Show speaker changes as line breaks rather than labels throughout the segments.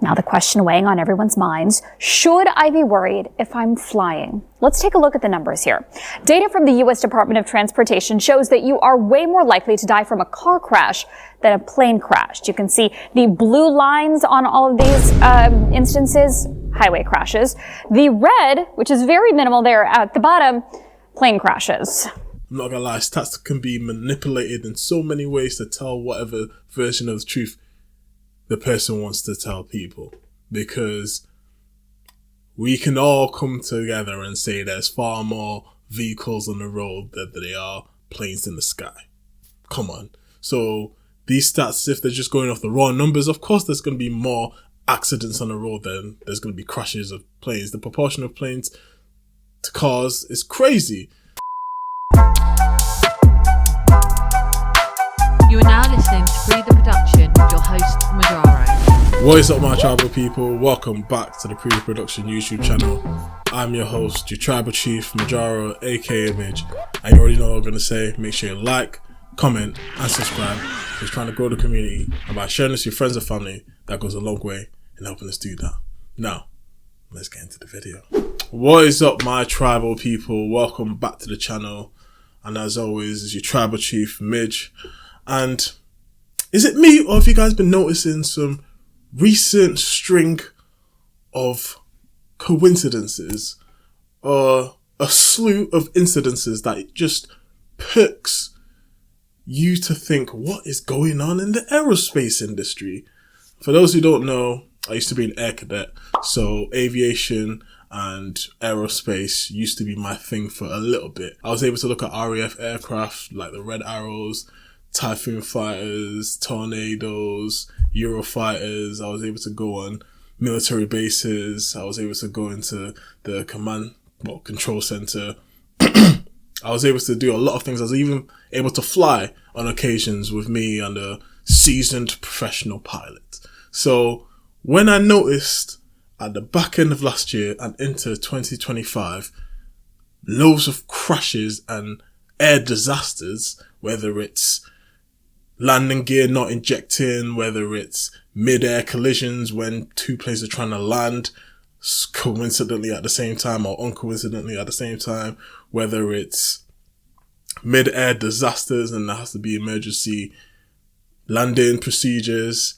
Now the question weighing on everyone's minds, should I be worried if I'm flying? Let's take a look at the numbers here. Data from the U.S. Department of Transportation shows that you are way more likely to die from a car crash than a plane crash. You can see the blue lines on all of these instances, highway crashes. The red, which is very minimal there at the bottom, plane crashes.
I'm not gonna lie, stats can be manipulated in so many ways to tell whatever version of the truth the person wants to tell people, because we can all come together and say there's far more vehicles on the road than there are planes in the sky. Come on. So these stats, if they're just going off the raw numbers, of course there's going to be more accidents on the road than there's going to be crashes of planes. The proportion of planes to cars is crazy.
You are now listening to Pree Da Production with your host, Majaro.
What is up, my tribal people? Welcome back to the Pree Da Production YouTube channel. I'm your host, your tribal chief, Majaro, aka Midge. And you already know what I'm going to say. Make sure you like, comment, and subscribe. We're trying to grow the community. And by sharing this with your friends and family, that goes a long way in helping us do that. Now, let's get into the video. What is up, my tribal people? Welcome back to the channel. And as always, is your tribal chief, Midge. And is it me, or have you guys been noticing some recent string of coincidences or a slew of incidences that just perks you to think, what is going on in the aerospace industry? For those who don't know, I used to be an air cadet, so aviation and aerospace used to be my thing for a little bit. I was able to look at RAF aircraft like the Red Arrows, Typhoon fighters, Tornadoes, Eurofighters. I was able to go on military bases. I was able to go into the control center. I was able to do a lot of things. I was even able to fly on occasions with me and a seasoned professional pilot. So when I noticed at the back end of last year and into 2025, loads of crashes and air disasters, whether it's landing gear not injecting, whether it's mid-air collisions when two planes are trying to land coincidentally at the same time or uncoincidentally at the same time, whether it's mid-air disasters and there has to be emergency landing procedures.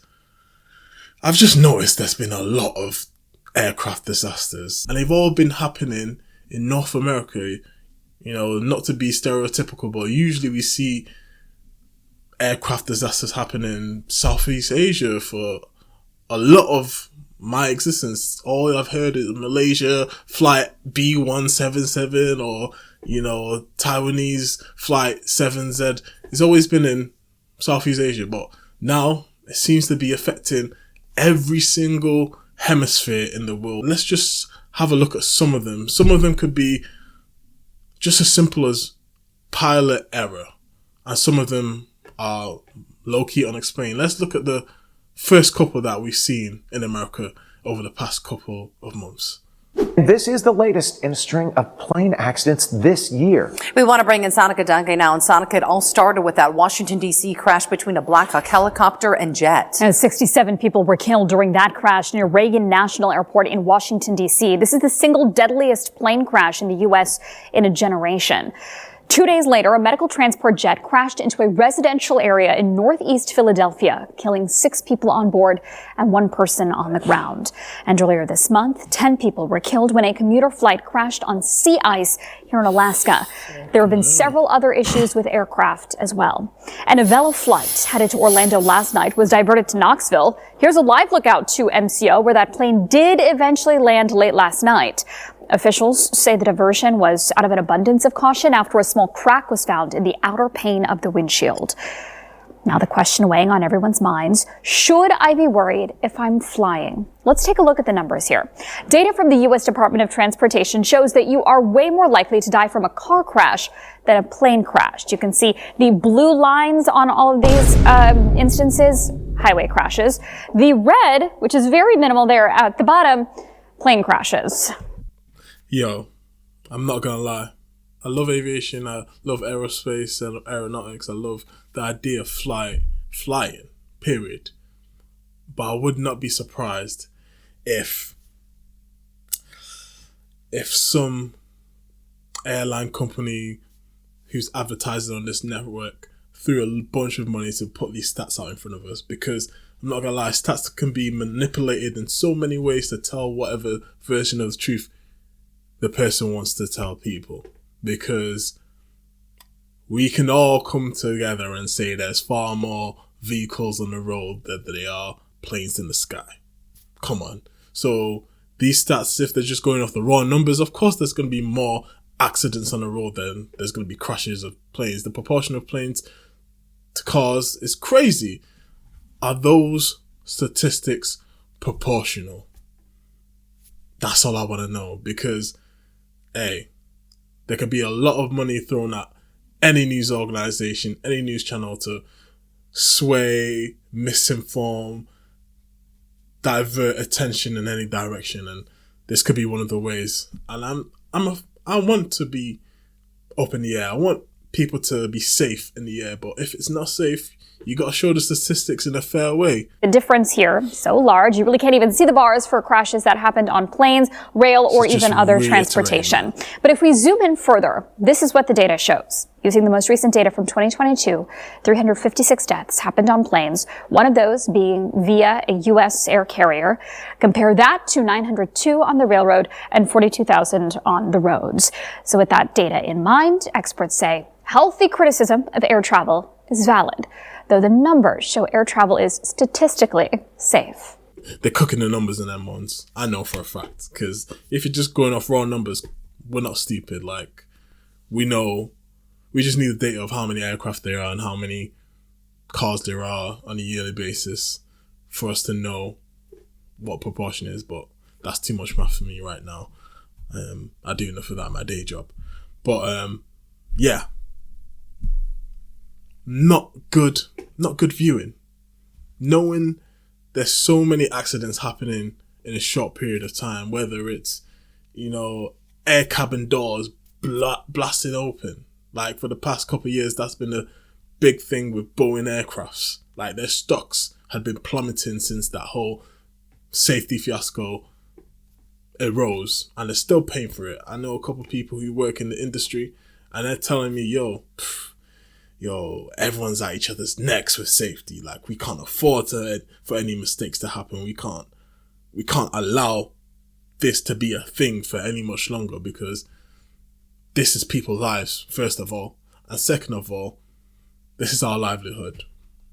I've just noticed there's been a lot of aircraft disasters, and they've all been happening in North America. You know, not to be stereotypical, but usually we see aircraft disasters happen in Southeast Asia for a lot of my existence. All I've heard is Malaysia flight B177 or, you know, Taiwanese flight 7Z. It's always been in Southeast Asia, but now it seems to be affecting every single hemisphere in the world. Let's just have a look at some of them. Some of them could be just as simple as pilot error, and some of them are low-key unexplained. Let's look at the first couple that we've seen in America over the past couple of months.
This is the latest in a string of plane accidents this year.
We want to bring in Sonica Dunke now. And Sonica, it all started with that Washington, D.C. crash between a Black Hawk helicopter and jet.
And 67 people were killed during that crash near Reagan National Airport in Washington, D.C. This is the single deadliest plane crash in the U.S. in a generation. 2 days later, a medical transport jet crashed into a residential area in northeast Philadelphia, killing 6 people on board and 1 person on the ground. And earlier this month, 10 people were killed when a commuter flight crashed on sea ice here in Alaska. There have been several other issues with aircraft as well. An Avella flight headed to Orlando last night was diverted to Knoxville. Here's a live lookout to MCO, where that plane did eventually land late last night. Officials say the diversion was out of an abundance of caution after a small crack was found in the outer pane of the windshield. Now the question weighing on everyone's minds, should I be worried if I'm flying? Let's take a look at the numbers here. Data from the U.S. Department of Transportation shows that you are way more likely to die from a car crash than a plane crash. You can see the blue lines on all of these instances, highway crashes. The red, which is very minimal there at the bottom, plane crashes.
Yo, I'm not gonna lie. I love aviation, I love aerospace and aeronautics, I love the idea of flying, period. But I would not be surprised if some airline company who's advertising on this network threw a bunch of money to put these stats out in front of us, because I'm not gonna lie, stats can be manipulated in so many ways to tell whatever version of the truth the person wants to tell people, because we can all come together and say there's far more vehicles on the road than there are planes in the sky. Come on. So these stats, if they're just going off the raw numbers, of course there's going to be more accidents on the road than there's going to be crashes of planes. The proportion of planes to cars is crazy. Are those statistics proportional? That's all I want to know, because, hey, there could be a lot of money thrown at any news organization, any news channel to sway, misinform, divert attention in any direction, and this could be one of the ways. And I want to be up in the air. I want people to be safe in the air, but if it's not safe, you got to show the statistics in a fair way.
The difference here, so large, you really can't even see the bars for crashes that happened on planes, rail, or even other transportation. But if we zoom in further, this is what the data shows. Using the most recent data from 2022, 356 deaths happened on planes, one of those being via a U.S. air carrier. Compare that to 902 on the railroad and 42,000 on the roads. So with that data in mind, experts say healthy criticism of air travel is valid, though the numbers show air travel is statistically safe.
They're cooking the numbers in them ones. I know for a fact, because if you're just going off raw numbers, we're not stupid. Like, we know, we just need the data of how many aircraft there are and how many cars there are on a yearly basis for us to know what proportion is, but that's too much math for me right now. I do enough of that in my day job. But yeah. Not good viewing. Knowing there's so many accidents happening in a short period of time, whether it's, air cabin doors blasted open. Like, for the past couple of years, that's been a big thing with Boeing aircrafts. Like, their stocks had been plummeting since that whole safety fiasco arose, and they're still paying for it. I know a couple of people who work in the industry, and they're telling me, yo, everyone's at each other's necks with safety. Like, we can't afford for any mistakes to happen. We can't allow this to be a thing for any much longer, because this is people's lives, first of all. And second of all, this is our livelihood.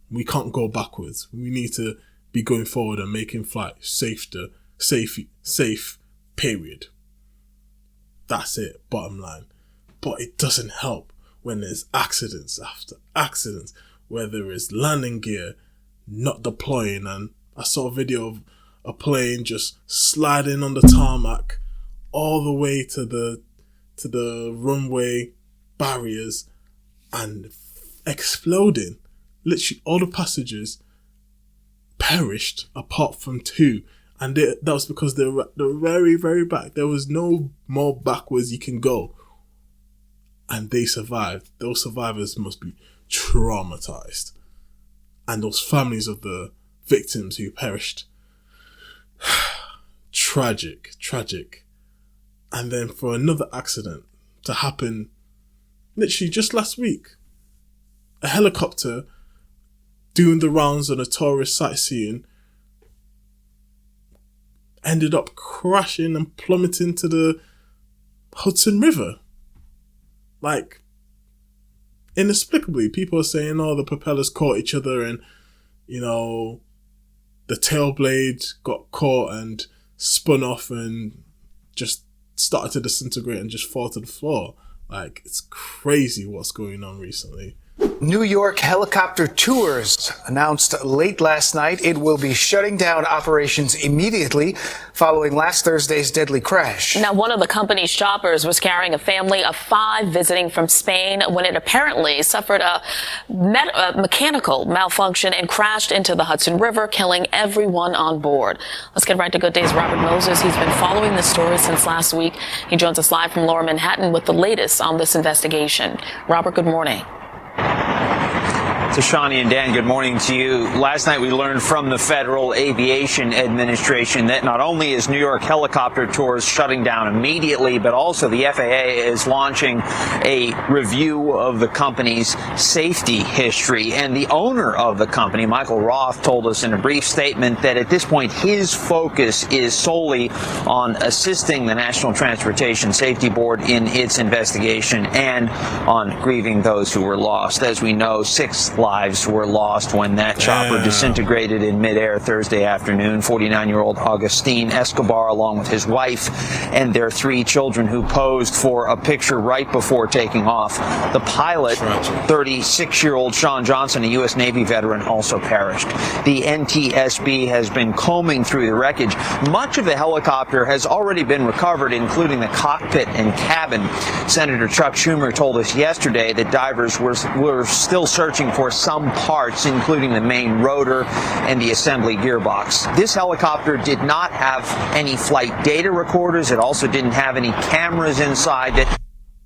We can't go backwards. We need to be going forward and making flight safe, period. That's it, bottom line. But it doesn't help when there's accidents after accidents, whether it's landing gear not deploying, and I saw a video of a plane just sliding on the tarmac all the way to the runway barriers and exploding. Literally all the passengers perished apart from 2, and that was because they were very, very back. There was no more backwards you can go. And they survived. Those survivors must be traumatized. And those families of the victims who perished. Tragic. And then for another accident to happen literally just last week. A helicopter doing the rounds on a tourist sightseeing ended up crashing and plummeting to the Hudson River. Like, inexplicably, people are saying, the propellers caught each other and, the tail blade got caught and spun off and just started to disintegrate and just fall to the floor. Like, it's crazy what's going on recently.
New York Helicopter Tours announced late last night it will be shutting down operations immediately following last Thursday's deadly crash.
Now, one of the company's shoppers was carrying a family of 5 visiting from Spain when it apparently suffered a mechanical malfunction and crashed into the Hudson River, killing everyone on board. Let's get right to Good Day's Robert Moses. He's been following this story since last week. He joins us live from Lower Manhattan with the latest on this investigation. Robert, good morning.
Tashani and Dan, good morning to you. Last night we learned from the Federal Aviation Administration that not only is New York helicopter tours shutting down immediately, but also the FAA is launching a review of the company's safety history. And the owner of the company, Michael Roth, told us in a brief statement that at this point his focus is solely on assisting the National Transportation Safety Board in its investigation and on grieving those who were lost. As we know, 6 lives were lost when that chopper disintegrated in midair Thursday afternoon. 49-year-old Augustine Escobar, along with his wife and their 3 children who posed for a picture right before taking off. The pilot, 36-year-old Sean Johnson, a U.S. Navy veteran, also perished. The NTSB has been combing through the wreckage. Much of the helicopter has already been recovered, including the cockpit and cabin. Senator Chuck Schumer told us yesterday that divers were still searching for some parts, including the main rotor and the assembly gearbox. This helicopter did not have any flight data recorders. It also didn't have any cameras inside.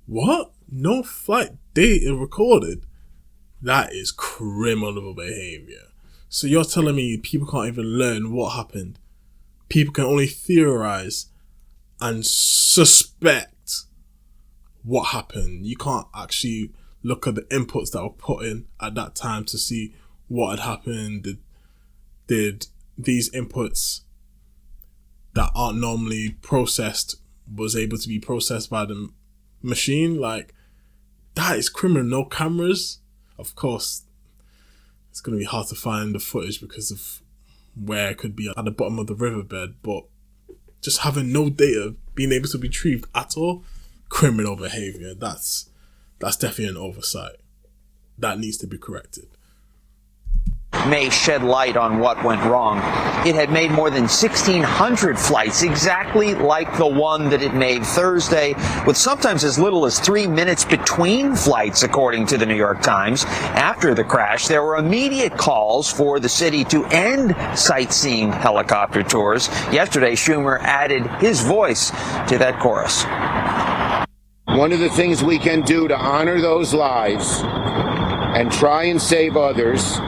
What? No flight data recorded? That is criminal behavior. So you're telling me people can't even learn what happened? People can only theorize and suspect what happened. You can't actually look at the inputs that were put in at that time to see what had happened. Did these inputs that aren't normally processed was able to be processed by the machine? Like, that is criminal. No cameras. Of course, it's going to be hard to find the footage because of where it could be at the bottom of the riverbed, but just having no data being able to be retrieved at all, criminal behavior. That's definitely an oversight. That needs to be corrected.
May shed light on what went wrong. It had made more than 1,600 flights, exactly like the one that it made Thursday, with sometimes as little as 3 minutes between flights, according to the New York Times. After the crash, there were immediate calls for the city to end sightseeing helicopter tours. Yesterday, Schumer added his voice to that chorus.
One of the things we can do to honor those lives and try and save others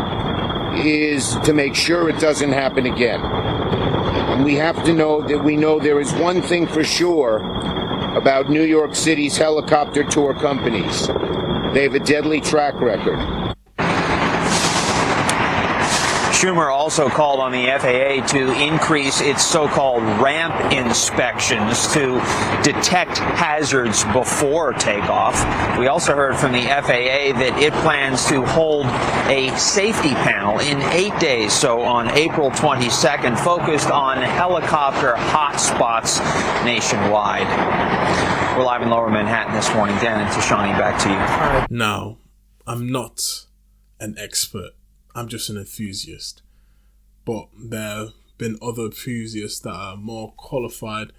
is to make sure it doesn't happen again. And we have to know that we know there is one thing for sure about New York City's helicopter tour companies. They have a deadly track record.
Schumer also called on the FAA to increase its so-called ramp inspections to detect hazards before takeoff. We also heard from the FAA that it plans to hold a safety panel in 8 days, so on April 22nd, focused on helicopter hotspots nationwide. We're live in Lower Manhattan this morning. Dan and Tashani, back to you.
Now, I'm not an expert. I'm just an enthusiast. But there have been other enthusiasts that are more qualified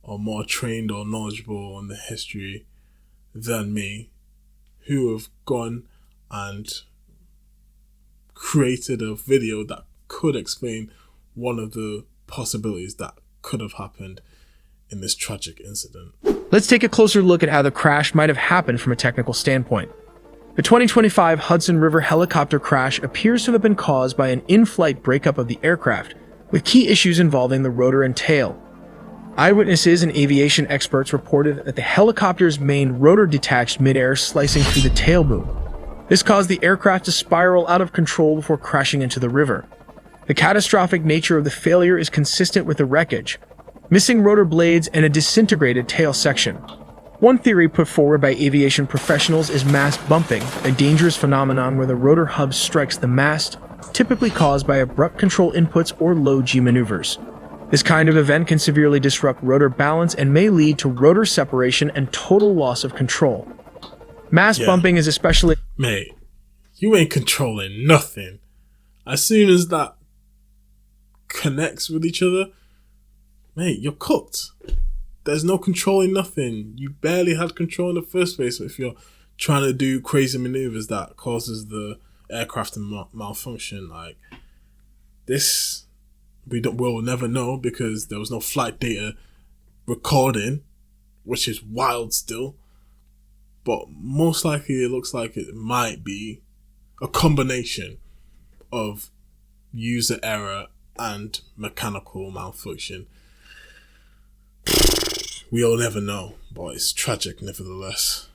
or more trained or knowledgeable on the history than me, who have gone and created a video that could explain one of the possibilities that could have happened in this tragic incident.
Let's take a closer look at how the crash might have happened from a technical standpoint. The 2025 Hudson River helicopter crash appears to have been caused by an in-flight breakup of the aircraft, with key issues involving the rotor and tail. Eyewitnesses and aviation experts reported that the helicopter's main rotor detached mid-air, slicing through the tail boom. This caused the aircraft to spiral out of control before crashing into the river. The catastrophic nature of the failure is consistent with the wreckage, missing rotor blades and a disintegrated tail section. One theory put forward by aviation professionals is mast bumping, a dangerous phenomenon where the rotor hub strikes the mast, typically caused by abrupt control inputs or low-G maneuvers. This kind of event can severely disrupt rotor balance and may lead to rotor separation and total loss of control. Mast bumping is especially...
Mate, you ain't controlling nothing. As soon as that connects with each other, mate, you're cooked. There's no controlling nothing. You barely had control in the first place if you're trying to do crazy maneuvers that causes the aircraft to malfunction. Like, this, we'll never know because there was no flight data recording, which is wild still. But most likely it looks like it might be a combination of user error and mechanical malfunction. We'll never know, but it's tragic nevertheless.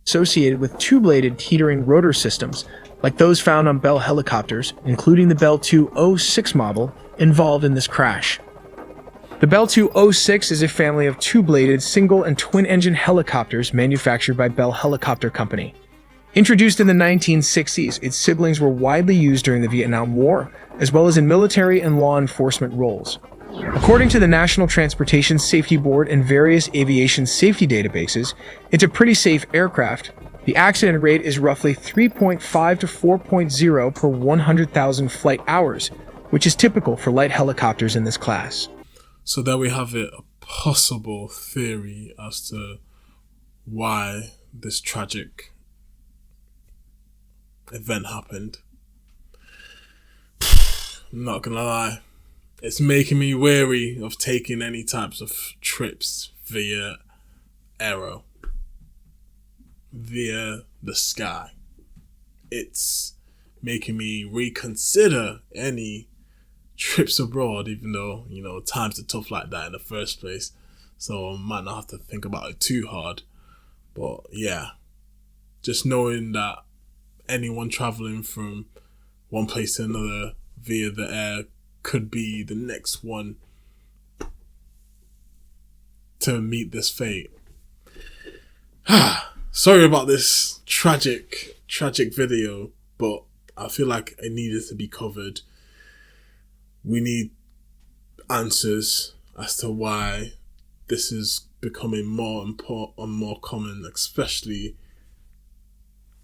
Associated with two-bladed teetering rotor systems, like those found on Bell helicopters, including the Bell 206 model, involved in this crash. The Bell 206 is a family of two-bladed single and twin-engine helicopters manufactured by Bell Helicopter Company. Introduced in the 1960s, its siblings were widely used during the Vietnam War, as well as in military and law enforcement roles. According to the National Transportation Safety Board and various aviation safety databases, it's a pretty safe aircraft. The accident rate is roughly 3.5 to 4.0 per 100,000 flight hours, which is typical for light helicopters in this class.
So there we have it, a possible theory as to why this tragic event happened. I'm not gonna lie, it's making me wary of taking any types of trips via aero, via the sky. It's making me reconsider any trips abroad, even though, you know, times are tough like that in the first place, so I might not have to think about it too hard. But yeah, just knowing that anyone traveling from one place to another via the air could be the next one to meet this fate. Sorry about this tragic video, but I feel like it needed to be covered. We need answers as to why this is becoming more important and more common, especially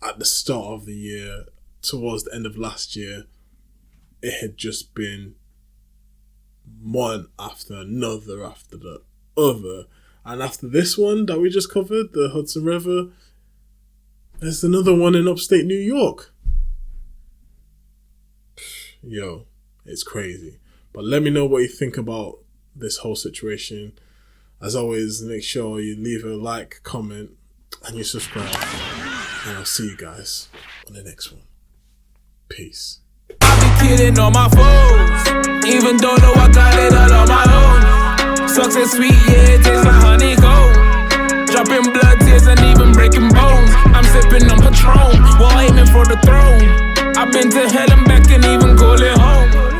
at the start of the year. Towards the end of last year, it had just been one after another after the other. And after this one that we just covered, the Hudson River, there's another one in upstate New York. Yo, it's crazy. But let me know what you think about this whole situation. As always, make sure you leave a like, comment, and you subscribe. And I'll see you guys on the next one. Peace.
I be kidding on my foes, even though I got it all on my own. Success sweet, yeah, it tastes like honeycomb. Dropping blood tears and even breaking bones. I'm sipping on Patron while aiming for the throne. I've been to hell and back and even call it home.